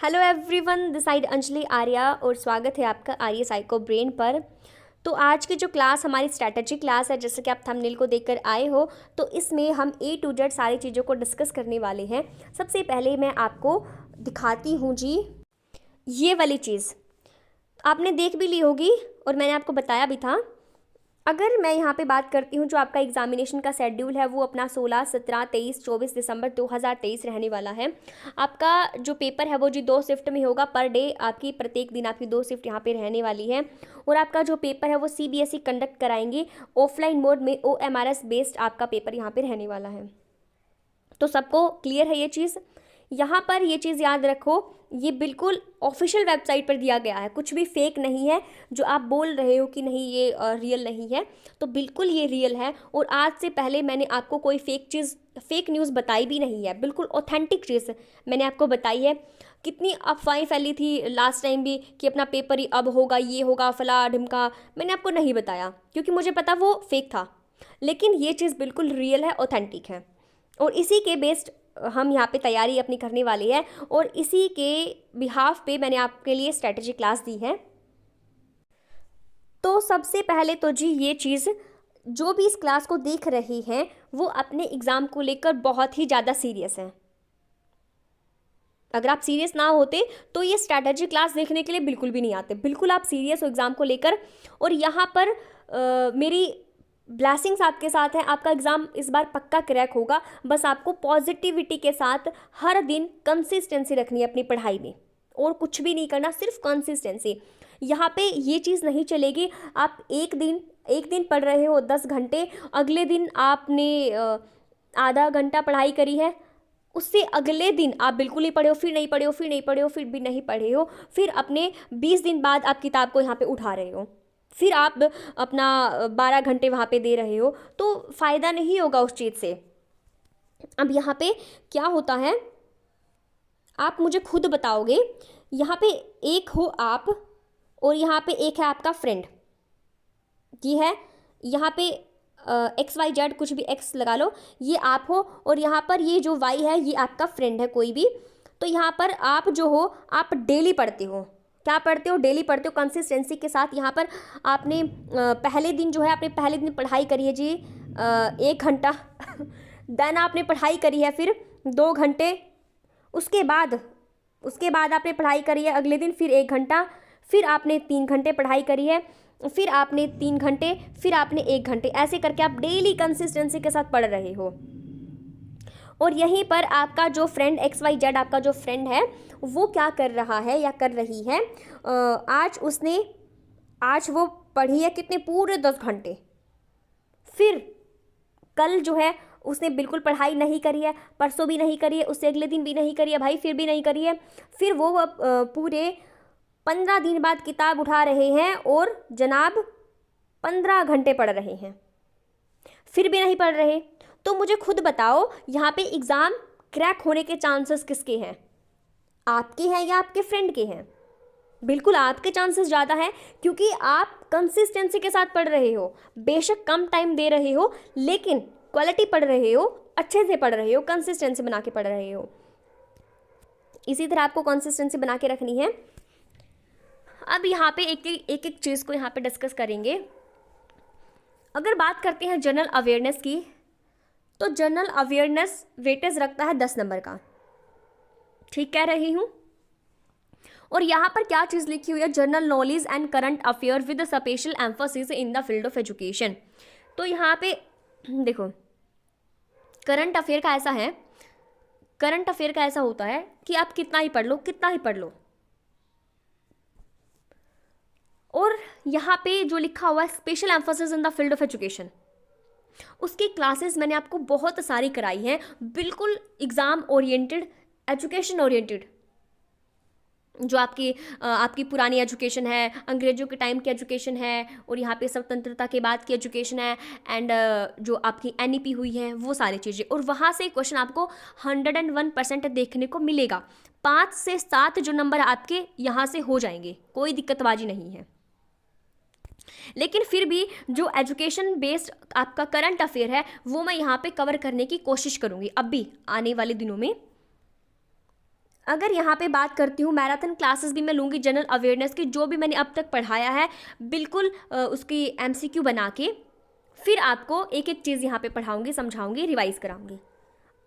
Hello everyone, this side Anjali Arya और स्वागत है आपका आर्य साइको ब्रेन पर। तो आज की जो क्लास हमारी स्ट्रैटेजी क्लास है, जैसे कि आप थंबनेल को देखकर आए हो, तो इसमें हम ए टू जेड सारी चीज़ों को डिस्कस करने वाले हैं। सबसे पहले मैं आपको दिखाती हूँ जी, ये वाली चीज़ आपने देख भी ली होगी और मैंने आपको बताया भी था। अगर मैं यहाँ पे बात करती हूँ, जो आपका एग्जामिनेशन का शेड्यूल है वो अपना 16, 17, 23, 24 दिसंबर 2023 रहने वाला है। आपका जो पेपर है वो जी 2 शिफ्ट में होगा। पर डे आपकी प्रत्येक दिन आपकी 2 शिफ्ट यहाँ पे रहने वाली है। और आपका जो पेपर है वो CBSE कंडक्ट कराएंगे। ऑफलाइन मोड में OMRS बेस्ड आपका पेपर यहाँ पे रहने वाला है। तो सबको क्लियर है ये चीज़। यहाँ पर ये चीज़ याद रखो, ये बिल्कुल ऑफिशियल वेबसाइट पर दिया गया है, कुछ भी फेक नहीं है। जो आप बोल रहे हो कि नहीं ये रियल नहीं है, तो बिल्कुल ये रियल है। और आज से पहले मैंने आपको कोई फेक न्यूज़ बताई भी नहीं है, बिल्कुल ऑथेंटिक चीज़ मैंने आपको बताई है। कितनी अफवाहें फैली थी लास्ट टाइम भी कि अपना पेपर ही अब होगा, ये होगा, फला ढिमका, मैंने आपको नहीं बताया क्योंकि मुझे पता वो फेक था। लेकिन ये चीज़ बिल्कुल रियल है, ऑथेंटिक है। और इसी के बेस्ड हम यहाँ पे तैयारी अपनी करने वाली है और इसी के बिहाफ पे मैंने आपके लिए स्ट्रेटजी क्लास दी है। तो सबसे पहले तो जी ये चीज़, जो भी इस क्लास को देख रही हैं वो अपने एग्ज़ाम को लेकर बहुत ही ज़्यादा सीरियस हैं। अगर आप सीरियस ना होते तो ये स्ट्रैटेजी क्लास देखने के लिए बिल्कुल भी नहीं आते। बिल्कुल आप सीरियस हो एग्ज़ाम को लेकर। और यहाँ पर मेरी ब्लेसिंग्स आपके साथ हैं। आपका एग्ज़ाम इस बार पक्का क्रैक होगा। बस आपको पॉजिटिविटी के साथ हर दिन कंसिस्टेंसी रखनी है अपनी पढ़ाई में, और कुछ भी नहीं करना, सिर्फ कंसिस्टेंसी। यहाँ पे ये चीज़ नहीं चलेगी आप एक दिन पढ़ रहे हो 10 घंटे, अगले दिन आपने आधा घंटा पढ़ाई करी है, उससे अगले दिन आप बिल्कुल नहीं पढ़े हो, फिर नहीं पढ़े हो, फिर नहीं पढ़े हो, फिर भी नहीं पढ़े हो, फिर अपने 20 दिन बाद आप किताब को यहाँ पे उठा रहे हो, फिर आप अपना 12 घंटे वहाँ पे दे रहे हो, तो फ़ायदा नहीं होगा उस चीज़ से। अब यहाँ पे क्या होता है, आप मुझे खुद बताओगे। यहाँ पे एक हो आप और यहाँ पे एक है आपका फ्रेंड, ये है यहाँ पे XYZ, कुछ भी X लगा लो, ये आप हो। और यहाँ पर ये जो Y है ये आपका फ्रेंड है कोई भी। तो यहाँ पर आप जो हो, आप डेली पढ़ते हो। क्या पढ़ते हो? डेली पढ़ते हो कंसिस्टेंसी के साथ। यहाँ पर आपने पहले दिन जो है, आपने पहले दिन पढ़ाई करी है जी 1 घंटा देन आपने पढ़ाई करी है फिर 2 घंटे, उसके बाद आपने पढ़ाई करी है अगले दिन फिर 1 घंटा, फिर आपने 3 घंटे पढ़ाई करी है, फिर आपने 3 घंटे, फिर आपने 1 घंटे, ऐसे करके आप डेली कंसिस्टेंसी के साथ पढ़ रहे हो। और यहीं पर आपका जो फ्रेंड XYZ, आपका जो फ्रेंड है वो क्या कर रहा है या कर रही है, आज वो पढ़ी है कितने, पूरे 10 घंटे। फिर कल जो है उसने बिल्कुल पढ़ाई नहीं करी है, परसों भी नहीं करी है, उससे अगले दिन भी नहीं करी है भाई, फिर भी नहीं करी है। फिर वो पूरे 15 दिन बाद किताब उठा रहे हैं और जनाब 15 घंटे पढ़ रहे हैं, फिर भी नहीं पढ़ रहे। तो मुझे खुद बताओ, यहाँ पे एग्ज़ाम क्रैक होने के चांसेस किसके हैं? आपके हैं या आपके फ्रेंड के हैं? बिल्कुल आपके चांसेस ज़्यादा हैं, क्योंकि आप कंसिस्टेंसी के साथ पढ़ रहे हो। बेशक कम टाइम दे रहे हो, लेकिन क्वालिटी पढ़ रहे हो, अच्छे से पढ़ रहे हो, कंसिस्टेंसी बना के पढ़ रहे हो। इसी तरह आपको कंसिस्टेंसी बना के रखनी है। अब यहाँ पे एक चीज़ को यहाँ पे डिस्कस करेंगे। अगर बात करते हैं जनरल अवेयरनेस की, तो जनरल अवेयरनेस वेटेज रखता है 10 नंबर का। ठीक कह रही हूँ? और यहाँ पर क्या चीज़ लिखी हुई है, general knowledge and current affair with special emphasis in the field of education. तो यहाँ पे देखो, करंट अफेयर का ऐसा है, करंट अफेयर का ऐसा होता है कि आप कितना ही पढ़ लो, कितना ही पढ़ लो। और यहाँ पे जो लिखा हुआ है special emphasis in the field of education, उसकी क्लासेस मैंने आपको बहुत सारी कराई हैं, बिल्कुल एग्ज़ाम ओरिएंटेड, एजुकेशन ओरिएंटेड। जो आपकी पुरानी एजुकेशन है, अंग्रेजों के टाइम की एजुकेशन है, और यहाँ पे स्वतंत्रता के बाद की एजुकेशन है, एंड जो आपकी NEP हुई है, वो सारी चीज़ें। और वहाँ से क्वेश्चन आपको 101% देखने को मिलेगा। 5 से 7 जो नंबर आपके यहाँ से हो जाएंगे, कोई दिक्कतबाजी नहीं है। लेकिन फिर भी जो एजुकेशन बेस्ड आपका करंट अफेयर है वो मैं यहाँ पे कवर करने की कोशिश करूँगी अब भी आने वाले दिनों में। अगर यहाँ पे बात करती हूँ, मैराथन क्लासेस भी मैं लूँगी जनरल अवेयरनेस की, जो भी मैंने अब तक पढ़ाया है बिल्कुल उसकी MCQ बना के फिर आपको एक एक चीज़ यहाँ पे पढ़ाऊँगी, समझाऊँगी, रिवाइज़ कराऊँगी।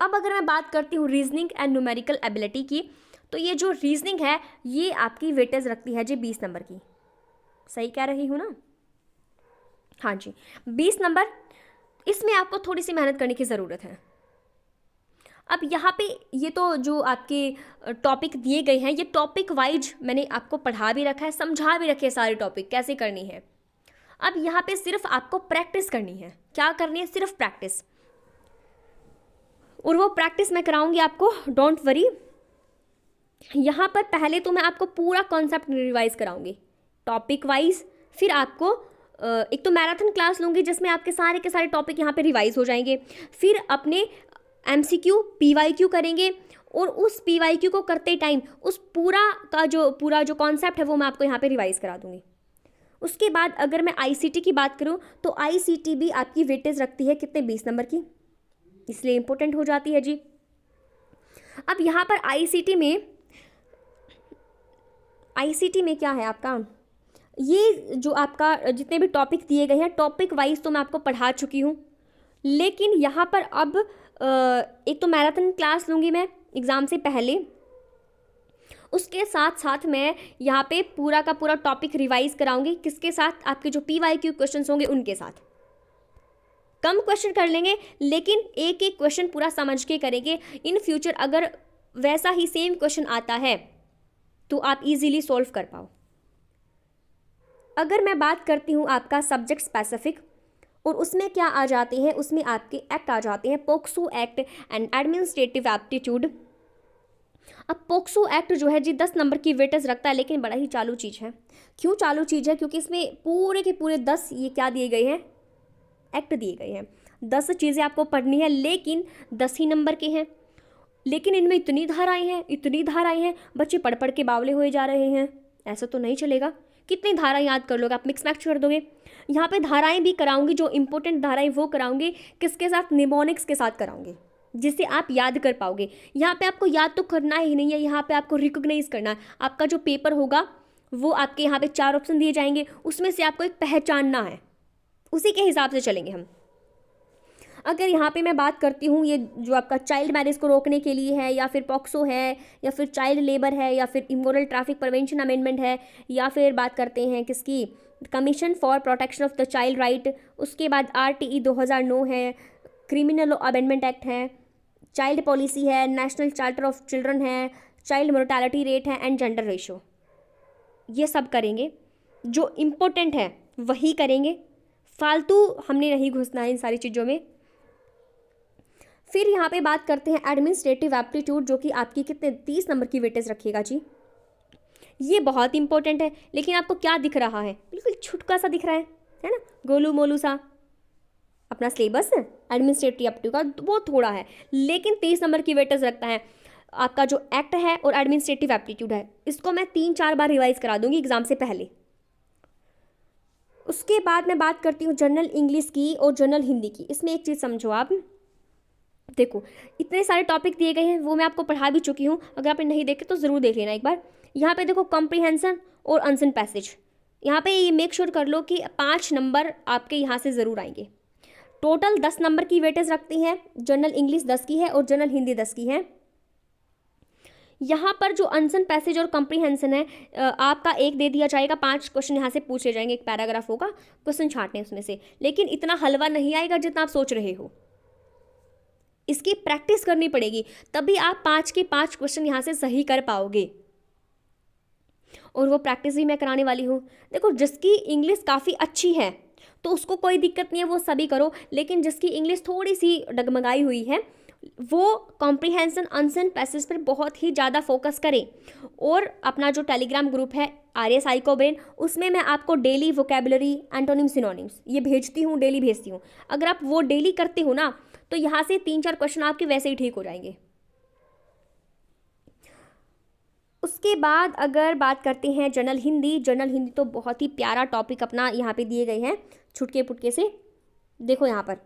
अब अगर मैं बात करती हूँ रीजनिंग एंड न्यूमेरिकल एबिलिटी की, तो ये जो रीजनिंग है ये आपकी वेटेज रखती है जी 20 नंबर की। सही कह रही हूँ ना? हाँ जी, 20 नंबर। इसमें आपको थोड़ी सी मेहनत करने की ज़रूरत है। अब यहाँ पे ये तो जो आपके टॉपिक दिए गए हैं, ये टॉपिक वाइज मैंने आपको पढ़ा भी रखा है, समझा भी रखे सारे टॉपिक कैसे करनी है। अब यहाँ पे सिर्फ आपको प्रैक्टिस करनी है। क्या करनी है? सिर्फ प्रैक्टिस। और वो प्रैक्टिस मैं कराऊंगी आपको, डोंट वरी। यहाँ पर पहले तो मैं आपको पूरा कॉन्सेप्ट रिवाइज कराऊंगी टॉपिक वाइज, फिर आपको एक तो मैराथन क्लास लूँगी जिसमें आपके सारे के सारे टॉपिक यहाँ पे रिवाइज हो जाएंगे। फिर अपने MCQ PYQ करेंगे, और उस PYQ को करते टाइम उस पूरा जो कॉन्सेप्ट है वो मैं आपको यहाँ पे रिवाइज करा दूँगी। उसके बाद अगर मैं ICT की बात करूँ तो ICT भी आपकी वेटेज रखती है कितने? 20 नंबर की, इसलिए इम्पोर्टेंट हो जाती है जी। अब यहाँ पर ICT में क्या है आपका, ये जो आपका जितने भी टॉपिक दिए गए हैं टॉपिक वाइज तो मैं आपको पढ़ा चुकी हूँ, लेकिन यहाँ पर अब एक तो मैराथन क्लास लूँगी मैं एग्ज़ाम से पहले, उसके साथ साथ मैं यहाँ पे पूरा का पूरा टॉपिक रिवाइज कराऊंगी। किसके साथ? आपके जो PYQ क्वेश्चंस होंगे उनके साथ। कम क्वेश्चन कर लेंगे लेकिन एक एक क्वेश्चन पूरा समझ के करेंगे। इन फ्यूचर अगर वैसा ही सेम क्वेश्चन आता है तो आप इजीली सॉल्व कर पाओ। अगर मैं बात करती हूँ आपका सब्जेक्ट स्पेसिफिक, और उसमें क्या आ जाते हैं, उसमें आपके एक्ट आ जाते हैं, POCSO act and administrative aptitude. अब पोक्सो एक्ट जो है जी 10 नंबर की वेटेज रखता है, लेकिन बड़ा ही चालू चीज़ है। क्यों चालू चीज़ है? क्योंकि इसमें पूरे के पूरे 10 ये क्या दिए गए हैं, एक्ट दिए गए हैं। 10 चीज़ें आपको पढ़नी है, लेकिन 10 ही नंबर के हैं। लेकिन इनमें इतनी धाराएं हैं, बच्चे पढ़ पढ़ के बावले हुए जा रहे हैं। ऐसा तो नहीं चलेगा। कितनी धारा याद कर लोगे आप? मिक्स मैच कर दोगे। यहाँ पे धाराएं भी कराऊंगी, जो इंपॉर्टेंट धाराएं वो कराऊंगी। किसके साथ? निमोनिक्स के साथ कराऊंगी, जिससे आप याद कर पाओगे। यहाँ पे आपको याद तो करना ही नहीं है, यहाँ पे आपको रिकॉग्नाइज करना है। आपका जो पेपर होगा वो आपके यहाँ पे 4 ऑप्शन दिए जाएंगे, उसमें से आपको एक पहचानना है, उसी के हिसाब से चलेंगे हम। अगर यहाँ पे मैं बात करती हूँ, ये जो आपका चाइल्ड मैरिज को रोकने के लिए है, या फिर पॉक्सो है, या फिर चाइल्ड लेबर है, या फिर इमोरल ट्रैफिक प्रिवेंशन अमेंडमेंट है, या फिर बात करते हैं किसकी, commission for protection of the child right, उसके बाद RTE 2009 है, क्रिमिनल लॉ अमेंडमेंट एक्ट है, चाइल्ड पॉलिसी है, नेशनल चार्टर ऑफ चिल्ड्रन है, चाइल्ड मोर्टालिटी रेट है, एंड जेंडर रेशो। ये सब करेंगे, जो इम्पोर्टेंट है वही करेंगे, फालतू हमने नहीं घुसना है इन सारी चीज़ों में। फिर यहाँ पे बात करते हैं एडमिनिस्ट्रेटिव एप्टीट्यूड, जो कि आपकी कितने 30 नंबर की वेटेज रखेगा जी। ये बहुत इंपॉर्टेंट है, लेकिन आपको क्या दिख रहा है? बिल्कुल छुटका सा दिख रहा है ना, गोलू मोलू सा। अपना सिलेबस एडमिनिस्ट्रेटिव एप्टीट्यूड का वो थोड़ा है, लेकिन 30 नंबर की वेटेज रखता है। आपका जो एक्ट है और एडमिनिस्ट्रेटिव एप्टीट्यूड है, इसको मैं 3-4 बार रिवाइज करा दूंगी एग्जाम से पहले। उसके बाद मैं बात करती हूँ जनरल इंग्लिश की और जनरल हिंदी की। इसमें एक चीज़ समझो आप, देखो इतने सारे टॉपिक दिए गए हैं, वो मैं आपको पढ़ा भी चुकी हूँ। अगर आपने नहीं देखे तो ज़रूर देख लेना एक बार। यहाँ पे देखो कॉम्प्रिहेंशन और आंसर पैसेज, यहाँ पे ये मेक श्योर कर लो कि 5 नंबर आपके यहाँ से ज़रूर आएंगे। टोटल 10 नंबर की वेटेज रखती है। जनरल इंग्लिश 10 की है और जनरल हिंदी 10 की है। यहाँ पर जो आंसर पैसेज और कॉम्प्रिहेंशन है, आपका एक दे दिया जाएगा, 5 क्वेश्चन यहाँ से पूछे जाएंगे, एक पैराग्राफ होगा, क्वेश्चन छांटने उसमें से। लेकिन इतना हलवा नहीं आएगा जितना आप सोच रहे हो। इसकी प्रैक्टिस करनी पड़ेगी, तभी आप 5 के 5 क्वेश्चन यहाँ से सही कर पाओगे। और वो प्रैक्टिस भी मैं कराने वाली हूँ। देखो जिसकी इंग्लिश काफ़ी अच्छी है तो उसको कोई दिक्कत नहीं है, वो सभी करो। लेकिन जिसकी इंग्लिश थोड़ी सी डगमगाई हुई है, वो कॉम्प्रिहेंशन आंसर पैसेज पर बहुत ही ज़्यादा फोकस करें। और अपना जो टेलीग्राम ग्रुप है RS साइको ब्रेन, उसमें मैं आपको डेली वोकेबलरी, एंटोनिम, सिनोनिम्स ये भेजती हूँ, डेली भेजती हूँ। अगर आप वो डेली करते हो ना, तो यहाँ से 3-4 क्वेश्चन आपके वैसे ही ठीक हो जाएंगे। उसके बाद अगर बात करते हैं जनरल हिंदी तो बहुत ही प्यारा टॉपिक अपना यहाँ पे दिए गए हैं छुटके पुटके से। देखो यहाँ पर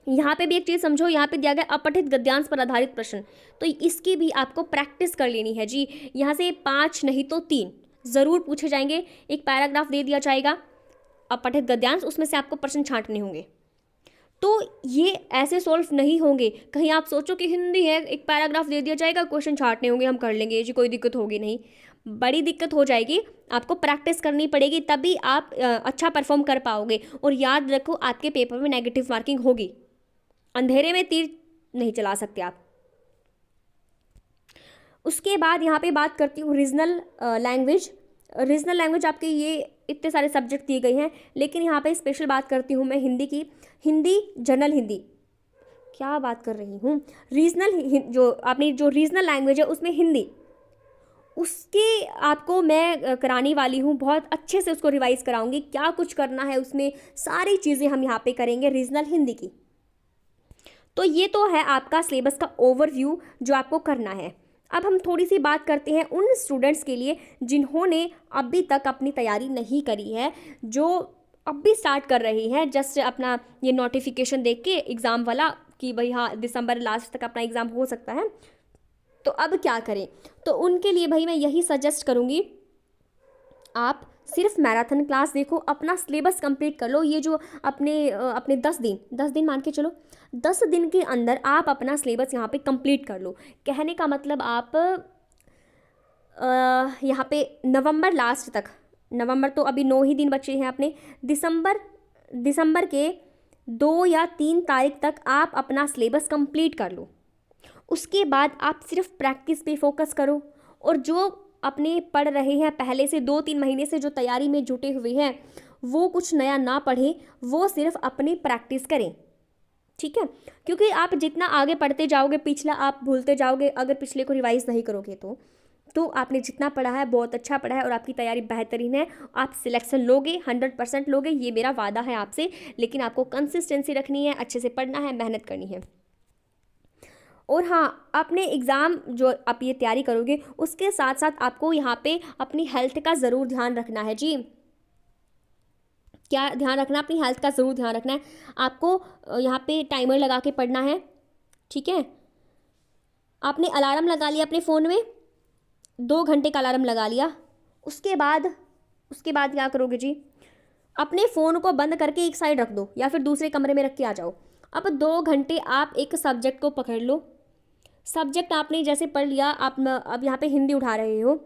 यहाँ पे भी एक चीज़ समझो, यहाँ पे दिया गया अपठित गद्यांश पर आधारित प्रश्न, तो इसकी भी आपको प्रैक्टिस कर लेनी है जी। यहाँ से 5 नहीं तो 3 ज़रूर पूछे जाएंगे। एक पैराग्राफ दे दिया जाएगा अपठित गद्यांश, उसमें से आपको प्रश्न छांटने होंगे। तो ये ऐसे सॉल्व नहीं होंगे। कहीं आप सोचो कि हिंदी है, एक पैराग्राफ दे दिया जाएगा, क्वेश्चन छांटने होंगे, हम कर लेंगे जी, कोई दिक्कत होगी नहीं। बड़ी दिक्कत हो जाएगी, आपको प्रैक्टिस करनी पड़ेगी, तभी आप अच्छा परफॉर्म कर पाओगे। और याद रखो, आपके पेपर में नेगेटिव मार्किंग होगी। अंधेरे में तीर नहीं चला सकते आप। उसके बाद यहाँ पे बात करती हूँ रीजनल लैंग्वेज। रीजनल लैंग्वेज आपके ये इतने सारे सब्जेक्ट दिए गए हैं, लेकिन यहाँ पे स्पेशल बात करती हूँ मैं हिंदी की। हिंदी जनरल हिंदी, क्या बात कर रही हूँ, रीजनल जो आपने जो रीजनल लैंग्वेज है उसमें हिंदी, उसके आपको मैं कराने वाली हूँ। बहुत अच्छे से उसको रिवाइज कराऊंगी, क्या कुछ करना है उसमें सारी चीज़ें हम यहाँ पे करेंगे रीजनल हिंदी की। तो ये तो है आपका सिलेबस का ओवरव्यू जो आपको करना है। अब हम थोड़ी सी बात करते हैं उन स्टूडेंट्स के लिए जिन्होंने अभी तक अपनी तैयारी नहीं करी है, जो अभी स्टार्ट कर रही हैं, जस्ट अपना ये नोटिफिकेशन देख के एग्ज़ाम वाला कि भाई हाँ दिसंबर लास्ट तक अपना एग्ज़ाम हो सकता है, तो अब क्या करें। तो उनके लिए भाई मैं यही सजेस्ट करूँगी, आप सिर्फ मैराथन क्लास देखो, अपना सिलेबस कंप्लीट कर लो। ये जो अपने 10 दिन मान के चलो, 10 दिन के अंदर आप अपना सिलेबस यहाँ पे कंप्लीट कर लो। कहने का मतलब आप यहाँ पे नवंबर लास्ट तक, नवंबर तो अभी 9 ही दिन बचे हैं अपने, दिसंबर के 2 या 3 तारीख तक आप अपना सिलेबस कंप्लीट कर लो। उसके बाद आप सिर्फ प्रैक्टिस पे फोकस करो, और जो अपने पढ़ रहे हैं पहले से 2-3 महीने से जो तैयारी में जुटे हुए हैं, वो कुछ नया ना पढ़ें, वो सिर्फ अपनी प्रैक्टिस करें, ठीक है। क्योंकि आप जितना आगे पढ़ते जाओगे पिछला आप भूलते जाओगे, अगर पिछले को रिवाइज नहीं करोगे तो आपने जितना पढ़ा है बहुत अच्छा पढ़ा है और आपकी तैयारी बेहतरीन है, आप सिलेक्शन लोगे, 100% लोगे, ये मेरा वादा है आपसे। लेकिन आपको कंसिस्टेंसी रखनी है, अच्छे से पढ़ना है, मेहनत करनी है। और हाँ, अपने एग्ज़ाम जो आप ये तैयारी करोगे उसके साथ साथ आपको यहाँ पे अपनी हेल्थ का ज़रूर ध्यान रखना है जी। क्या ध्यान रखना, अपनी हेल्थ का ज़रूर ध्यान रखना है। आपको यहाँ पे टाइमर लगा के पढ़ना है, ठीक है। आपने अलार्म लगा लिया अपने फ़ोन में, 2 घंटे का अलार्म लगा लिया, उसके बाद क्या करोगे जी, अपने फ़ोन को बंद करके एक साइड रख दो या फिर दूसरे कमरे में रख के आ जाओ। अब 2 घंटे आप एक सब्जेक्ट को पकड़ लो। सब्जेक्ट आपने जैसे पढ़ लिया, आप अब यहाँ पे हिंदी उठा रहे हो,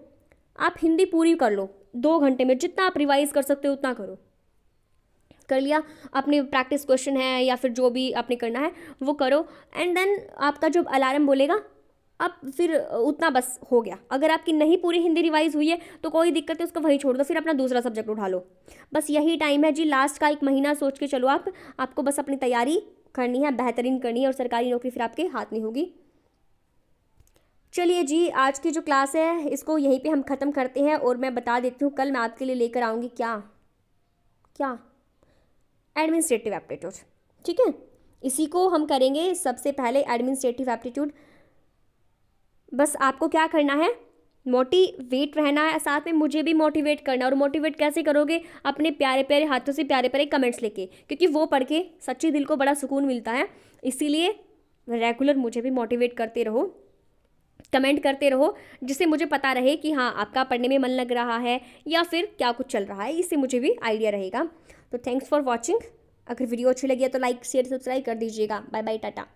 आप हिंदी पूरी कर लो 2 घंटे में, जितना आप रिवाइज कर सकते हो उतना करो। कर लिया, अपने प्रैक्टिस क्वेश्चन है या फिर जो भी आपने करना है वो करो, एंड देन आपका जो अलार्म बोलेगा अब फिर उतना बस हो गया। अगर आपकी नहीं पूरी हिंदी रिवाइज हुई है तो कोई दिक्कत है, उसको वहीं छोड़ दो, फिर अपना दूसरा सब्जेक्ट उठा लो। बस यही टाइम है जी, लास्ट का 1 महीना सोच के चलो। आपको बस अपनी तैयारी करनी है, बेहतरीन करनी है, और सरकारी नौकरी फिर आपके हाथ में होगी। चलिए जी, आज की जो क्लास है इसको यहीं पे हम ख़त्म करते हैं, और मैं बता देती हूँ कल मैं आपके लिए लेकर आऊँगी क्या एडमिनिस्ट्रेटिव एप्टीट्यूड, ठीक है। इसी को हम करेंगे सबसे पहले, एडमिनिस्ट्रेटिव एप्टीट्यूड। बस आपको क्या करना है, मोटिवेट रहना है, साथ में मुझे भी मोटिवेट करना है। और मोटिवेट कैसे करोगे, अपने प्यारे प्यारे हाथों से प्यारे प्यारे कमेंट्स लेके, क्योंकि वो पढ़ के सच्ची दिल को बड़ा सुकून मिलता है। इसीलिए रेगुलर मुझे भी मोटिवेट करते रहो, कमेंट करते रहो, जिससे मुझे पता रहे कि हाँ आपका पढ़ने में मन लग रहा है या फिर क्या कुछ चल रहा है, इससे मुझे भी आइडिया रहेगा। तो थैंक्स फॉर वॉचिंग। अगर वीडियो अच्छी लगी है तो लाइक शेयर सब्सक्राइब कर दीजिएगा। Bye bye, Tata.